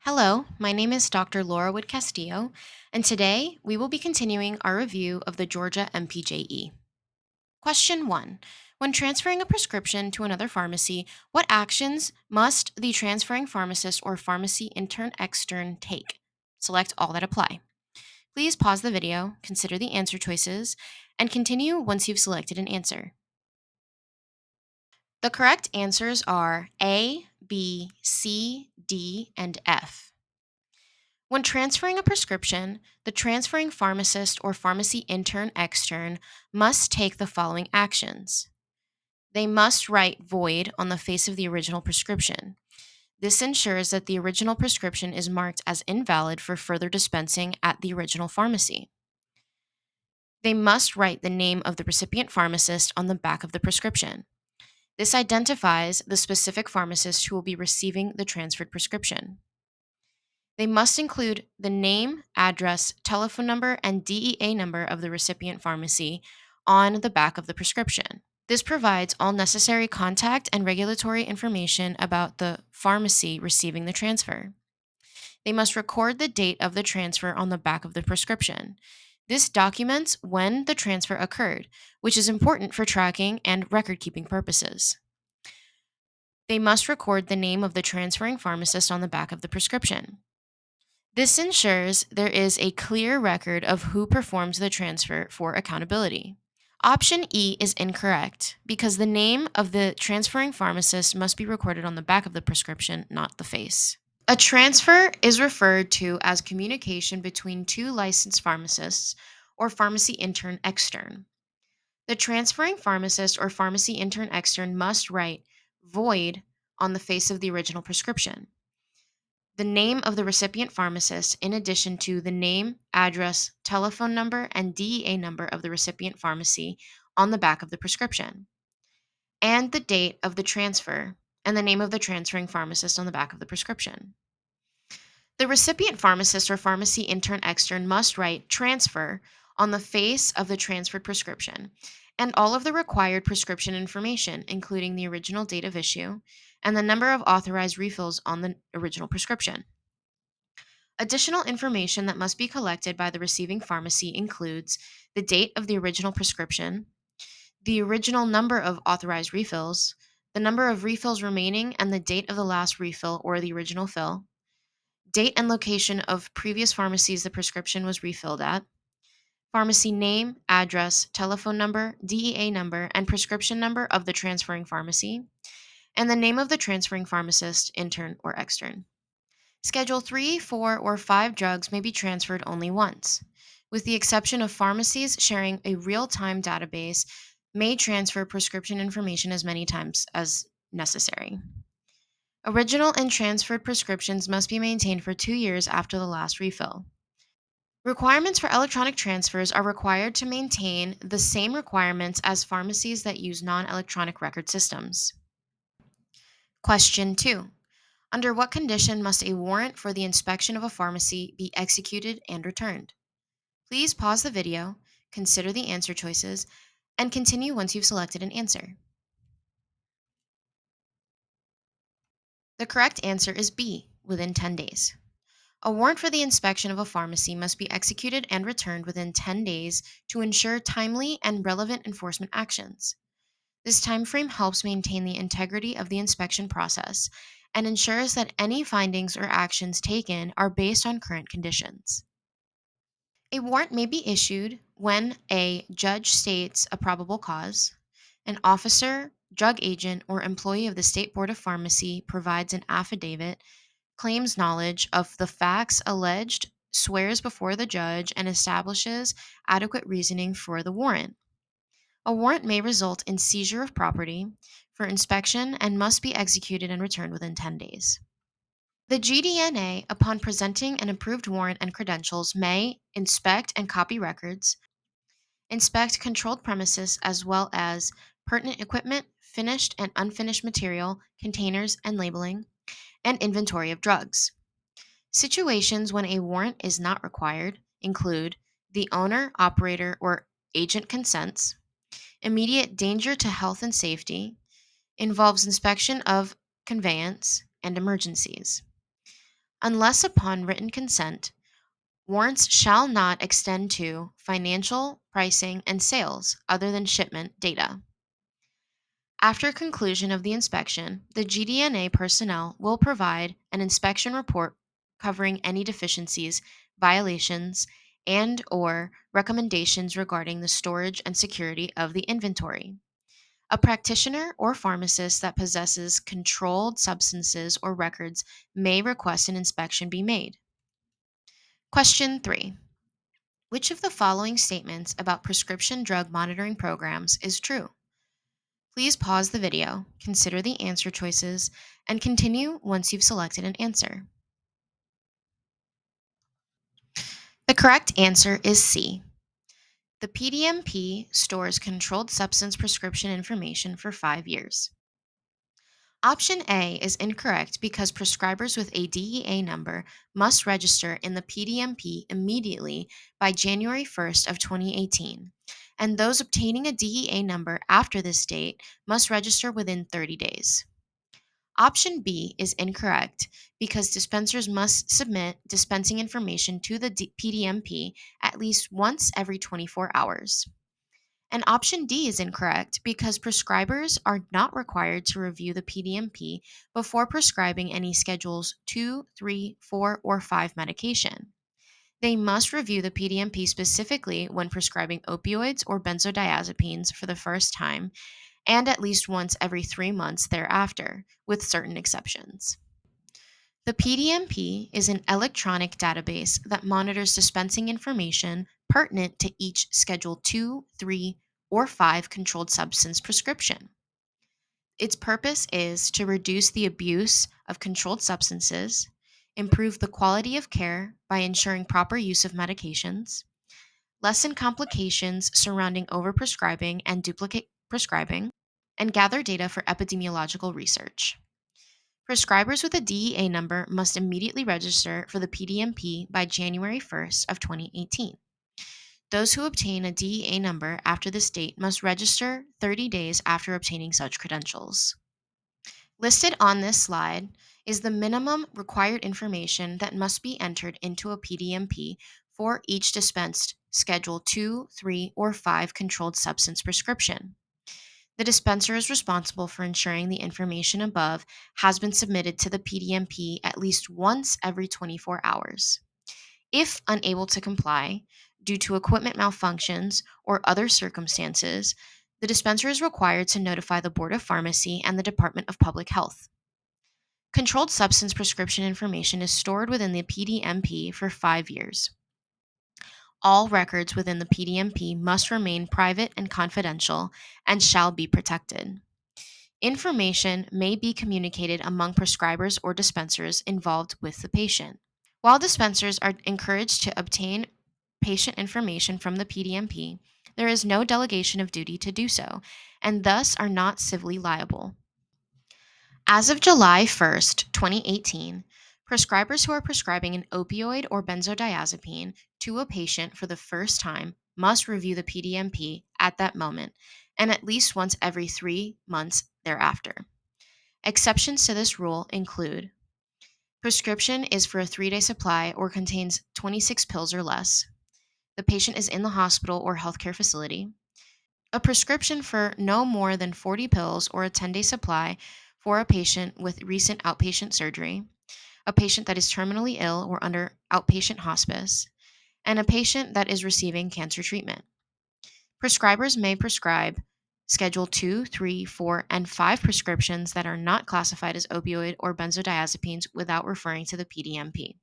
Hello, my name is Dr. Laura Wood Castillo, and today we will be continuing our review of the Georgia MPJE. Question 1. When transferring a prescription to another pharmacy, what actions must the transferring pharmacist or pharmacy intern extern take? Select all that apply. Please pause the video, consider the answer choices, and continue once you've selected an answer. The correct answers are A, B, C, D, and F. When transferring a prescription, the transferring pharmacist or pharmacy intern extern must take the following actions. They must write void on the face of the original prescription. This ensures that the original prescription is marked as invalid for further dispensing at the original pharmacy. They must write the name of the recipient pharmacist on the back of the prescription. This identifies the specific pharmacist who will be receiving the transferred prescription. They must include the name, address, telephone number, and DEA number of the recipient pharmacy on the back of the prescription. This provides all necessary contact and regulatory information about the pharmacy receiving the transfer. They must record the date of the transfer on the back of the prescription. This documents when the transfer occurred, which is important for tracking and record keeping purposes. They must record the name of the transferring pharmacist on the back of the prescription. This ensures there is a clear record of who performs the transfer for accountability. Option E is incorrect because the name of the transferring pharmacist must be recorded on the back of the prescription, not the face. A transfer is referred to as communication between two licensed pharmacists or pharmacy intern extern. The transferring pharmacist or pharmacy intern extern must write void on the face of the original prescription. The name of the recipient pharmacist, in addition to the name, address, telephone number, and DEA number of the recipient pharmacy on the back of the prescription, and the date of the transfer, and the name of the transferring pharmacist on the back of the prescription. The recipient pharmacist or pharmacy intern extern must write transfer on the face of the transferred prescription and all of the required prescription information, including the original date of issue and the number of authorized refills on the original prescription. Additional information that must be collected by the receiving pharmacy includes the date of the original prescription, the original number of authorized refills, the number of refills remaining and the date of the last refill or the original fill, date and location of previous pharmacies the prescription was refilled at, pharmacy name, address, telephone number, DEA number, and prescription number of the transferring pharmacy, and the name of the transferring pharmacist, intern, or extern. Schedule 3, 4, or 5 drugs may be transferred only once, with the exception of pharmacies sharing a real-time database may transfer prescription information as many times as necessary. Original and transferred prescriptions must be maintained for 2 years after the last refill. Requirements for electronic transfers are required to maintain the same requirements as pharmacies that use non-electronic record systems. Question 2. Under what condition must a warrant for the inspection of a pharmacy be executed and returned? Please pause the video, consider the answer choices, and continue once you've selected an answer. The correct answer is B, within 10 days. A warrant for the inspection of a pharmacy must be executed and returned within 10 days to ensure timely and relevant enforcement actions. This time frame helps maintain the integrity of the inspection process and ensures that any findings or actions taken are based on current conditions. A warrant may be issued when a judge states a probable cause, an officer, drug agent, or employee of the State Board of Pharmacy provides an affidavit, claims knowledge of the facts alleged, swears before the judge, and establishes adequate reasoning for the warrant. A warrant may result in seizure of property for inspection and must be executed and returned within 10 days. The GDNA, upon presenting an approved warrant and credentials, may inspect and copy records, inspect controlled premises as well as pertinent equipment, finished and unfinished material, containers and labeling, and inventory of drugs. Situations when a warrant is not required include the owner, operator, or agent consents, immediate danger to health and safety, involves inspection of conveyance, and emergencies. Unless upon written consent, warrants shall not extend to financial, pricing, and sales other than shipment data. After conclusion of the inspection, the GDNA personnel will provide an inspection report covering any deficiencies, violations, and/or recommendations regarding the storage and security of the inventory. A practitioner or pharmacist that possesses controlled substances or records may request an inspection be made. Question 3. Which of the following statements about prescription drug monitoring programs is true? Please pause the video, consider the answer choices, and continue once you've selected an answer. The correct answer is C. The PDMP stores controlled substance prescription information for 5 years. Option A is incorrect because prescribers with a DEA number must register in the PDMP immediately by January 1st of 2018, and those obtaining a DEA number after this date must register within 30 days. Option B is incorrect because dispensers must submit dispensing information to the PDMP at least once every 24 hours. And option D is incorrect because prescribers are not required to review the PDMP before prescribing any schedules 2, 3, 4, or 5 medication. They must review the PDMP specifically when prescribing opioids or benzodiazepines for the first time and at least once every 3 months thereafter, with certain exceptions. The PDMP is an electronic database that monitors dispensing information pertinent to each Schedule 2, 3, or 5 controlled substance prescription. Its purpose is to reduce the abuse of controlled substances, improve the quality of care by ensuring proper use of medications, lessen complications surrounding overprescribing and duplicate prescribing, and gather data for epidemiological research. Prescribers with a DEA number must immediately register for the PDMP by January 1st of 2018. Those who obtain a DEA number after this date must register 30 days after obtaining such credentials. Listed on this slide is the minimum required information that must be entered into a PDMP for each dispensed Schedule 2, 3, or 5 controlled substance prescription. The dispenser is responsible for ensuring the information above has been submitted to the PDMP at least once every 24 hours. If unable to comply, due to equipment malfunctions or other circumstances, the dispenser is required to notify the Board of Pharmacy and the Department of Public Health. Controlled substance prescription information is stored within the PDMP for 5 years. All records within the PDMP must remain private and confidential and shall be protected. Information may be communicated among prescribers or dispensers involved with the patient. While dispensers are encouraged to obtain patient information from the PDMP, there is no delegation of duty to do so, and thus are not civilly liable. As of July 1st, 2018, prescribers who are prescribing an opioid or benzodiazepine to a patient for the first time must review the PDMP at that moment and at least once every 3 months thereafter. Exceptions to this rule include prescription is for a 3-day supply or contains 26 pills or less, the patient is in the hospital or healthcare facility, a prescription for no more than 40 pills or a 10-day supply for a patient with recent outpatient surgery, a patient that is terminally ill or under outpatient hospice, and a patient that is receiving cancer treatment. Prescribers may prescribe Schedule 2, 3, 4, and 5 prescriptions that are not classified as opioid or benzodiazepines without referring to the PDMP.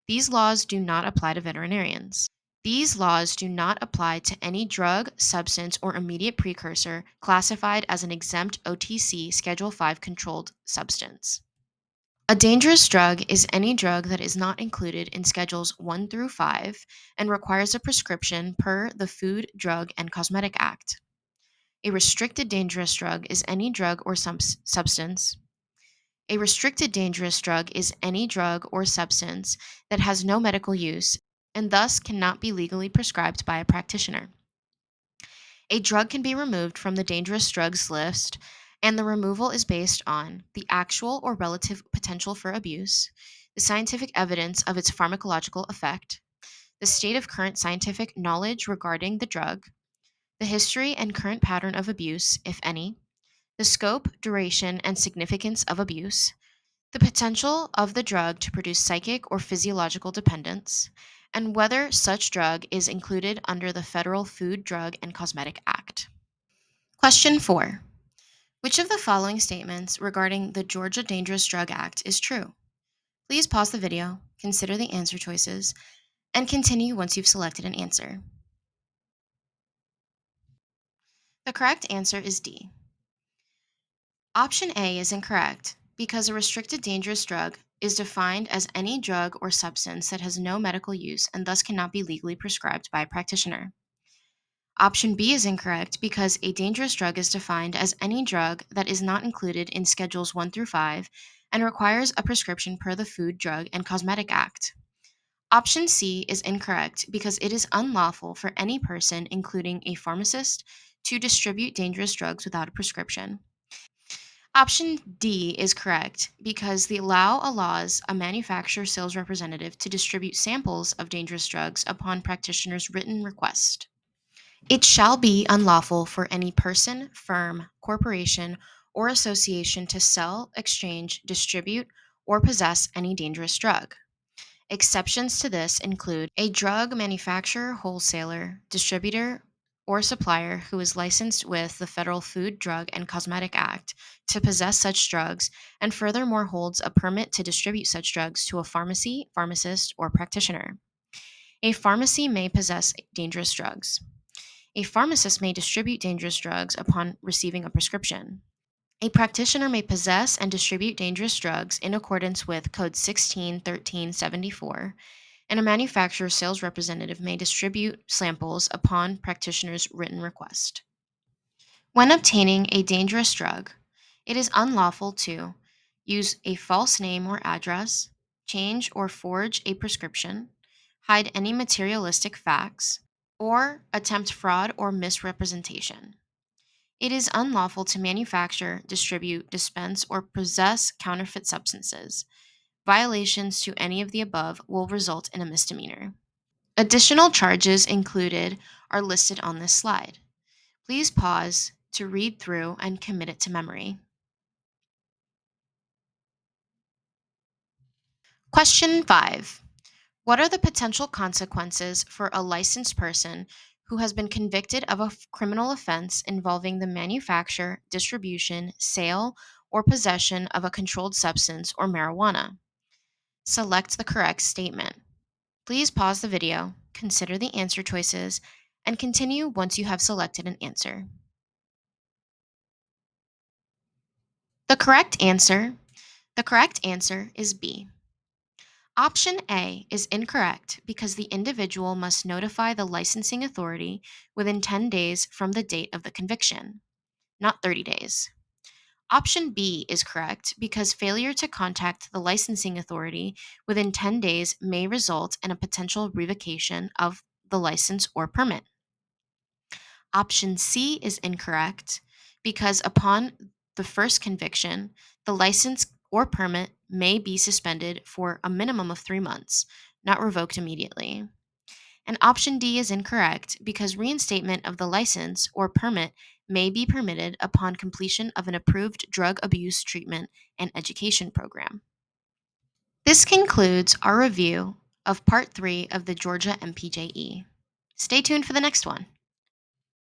These laws do not apply to veterinarians. These laws do not apply to any drug, substance, or immediate precursor classified as an exempt OTC Schedule 5 controlled substance. A dangerous drug is any drug that is not included in Schedules 1 through 5 and requires a prescription per the Food, Drug, and Cosmetic Act. A restricted dangerous drug is any drug or substance. A restricted dangerous drug is any drug or substance that has no medical use and thus cannot be legally prescribed by a practitioner. A drug can be removed from the dangerous drugs list, and the removal is based on the actual or relative potential for abuse, the scientific evidence of its pharmacological effect, the state of current scientific knowledge regarding the drug, the history and current pattern of abuse, if any, the scope, duration, and significance of abuse, the potential of the drug to produce psychic or physiological dependence, and whether such drug is included under the Federal Food, Drug, and Cosmetic Act. Question 4. Which of the following statements regarding the Georgia Dangerous Drug Act is true? Please pause the video, consider the answer choices, and continue once you've selected an answer. The correct answer is D. Option A is incorrect because a restricted dangerous drug is defined as any drug or substance that has no medical use and thus cannot be legally prescribed by a practitioner. Option B is incorrect because a dangerous drug is defined as any drug that is not included in Schedules 1 through 5 and requires a prescription per the Food, Drug, and Cosmetic Act. Option C is incorrect because it is unlawful for any person, including a pharmacist, to distribute dangerous drugs without a prescription. Option D is correct because the law allows a manufacturer sales representative to distribute samples of dangerous drugs upon practitioner's written request. It shall be unlawful for any person, firm, corporation, or association to sell, exchange, distribute, or possess any dangerous drug. Exceptions to this include a drug manufacturer, wholesaler, distributor, or supplier who is licensed with the Federal Food, Drug, and Cosmetic Act to possess such drugs and furthermore holds a permit to distribute such drugs to a pharmacy, pharmacist, or practitioner. A pharmacy may possess dangerous drugs. A pharmacist may distribute dangerous drugs upon receiving a prescription. A practitioner may possess and distribute dangerous drugs in accordance with Code 161374, and a manufacturer's sales representative may distribute samples upon practitioner's written request. When obtaining a dangerous drug, it is unlawful to use a false name or address, change or forge a prescription, hide any materialistic facts, or attempt fraud or misrepresentation. It is unlawful to manufacture, distribute, dispense, or possess counterfeit substances. Violations to any of the above will result in a misdemeanor. Additional charges included are listed on this slide. Please pause to read through and commit it to memory. Question 5. What are the potential consequences for a licensed person who has been convicted of a criminal offense involving the manufacture, distribution, sale, or possession of a controlled substance or marijuana? Select the correct statement. Please pause the video, consider the answer choices, and continue once you have selected an answer. The correct answer is B. Option A is incorrect because the individual must notify the licensing authority within 10 days from the date of the conviction, not 30 days. Option B is correct because failure to contact the licensing authority within 10 days may result in a potential revocation of the license or permit. Option C is incorrect because upon the first conviction, the license or permit may be suspended for a minimum of 3 months, not revoked immediately. And option D is incorrect because reinstatement of the license or permit may be permitted upon completion of an approved drug abuse treatment and education program. This concludes our review of Part 3 of the Georgia MPJE. Stay tuned for the next one.